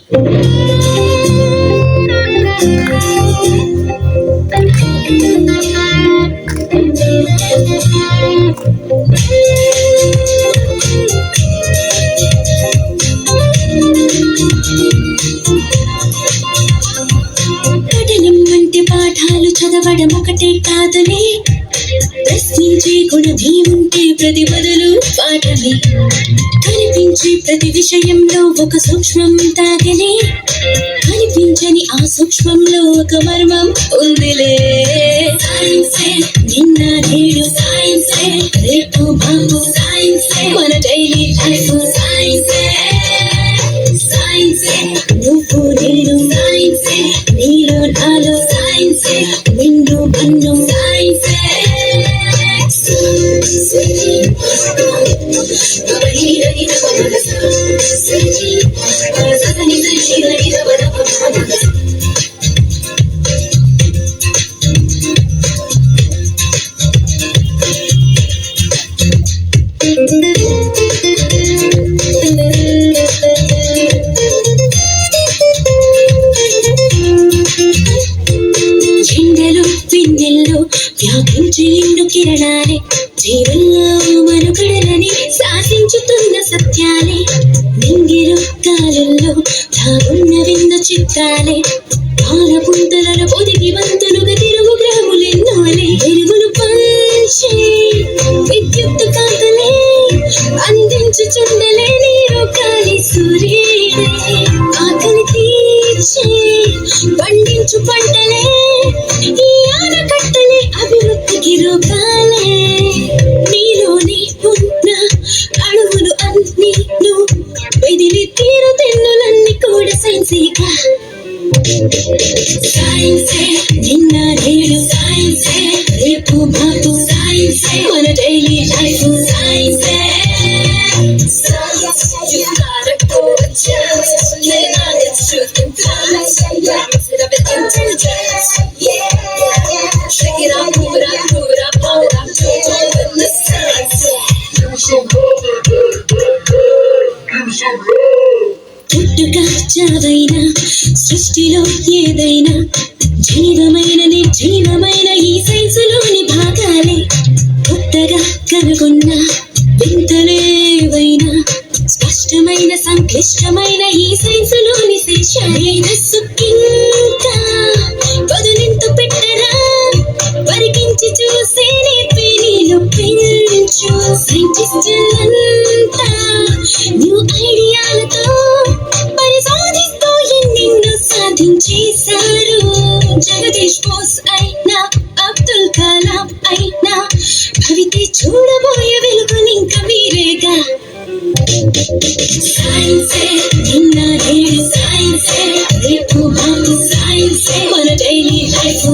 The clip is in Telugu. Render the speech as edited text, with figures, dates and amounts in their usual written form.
పఠనం అంటే పాఠాలు చదవడం ఒకటే కాదులే, ప్రశ్నించే గుణమే ఉంటే ప్రతి బదులు పాఠమే. కనిపించే ప్రతి విషయంలో ఒక సూక్ష్మం తాగలే, కనిపించని ఆ సూక్ష్మంలో ఒక మర్మం ఉందిలే. సైన్సే నిన్న నేడు, సైన్సే రేపు బాబు, సైన్సే మన డైలీ లైఫ్, సైన్సే సైన్సే నువ్వు నేను, సైన్సే నీలో నాలో, సైన్సే నిన్ను మన్ను, సైన్సే ఎండలు వెన్నెల్లో వ్యాపించి నిండు కిరణాలే, జీవన్లో మనుగడలని శాసించుతున్న సత్యాలే. నింగిలో కాలంలో దాగున్న వింద చిత్రాలే, పాల పుంతలలో పొదిగి వంతులుగా తిరుగు గ్రాములెన్నోలే. వెలుగులు పంచే విద్యుత్ కాంతులే, అందించుచుండలే నీరు కాలి సూర్యుడే. ఆకలి తీర్చే పండించు పంటలే, ఈ ఆనకట్టలే అభివృద్ధికి రూపాలే. నీలోని ఉన్న అణువులు అన్ని నువ్వు వెదిలి తీరు తెన్నులన్నీ కూడా సైన్సేగా. సైన్సే నిన్న నేడు, సైన్సే రేపు మాపు, సైన్సే మన డైలీ లైఫ్, సైన్సే. You gotta go with chance, let on its truth and lies. Sit up and intelligence, yeah. Shake it up, move it up, move it up, hold it up, do it all in the science. Give me some love, give me some love. పుట్టుక చావైనా సృష్టిలో ఏదైనా, జీవమైన నిర్జీవమైన ఈ సైన్సులోని భాగాలే. కొత్తగా కనుగొన్న వింతలేవైనా, స్పష్టమైన సంక్లిష్టమైన ఈ సైన్సులోని శేషమైన సుఖింకా బదులింతు పెట్టరా, వరికించి చూసే నేర్పి నీలో పెంచు. సైంటిస్టులంతా న్యూ ఐడియాలతో పరిశోధిస్తూ ఎన్నెన్నో సాధించేశారు. జగదీష్ బోస్ అయినా, అబ్దుల్ కలాం అయినా, భవితే చూడబోయే వెలుగునింక మీరేగా. సైన్సే నిన్న నేడు, సైన్సే రేపు మాపు, సైన్సే మన డైలీ లైఫ్.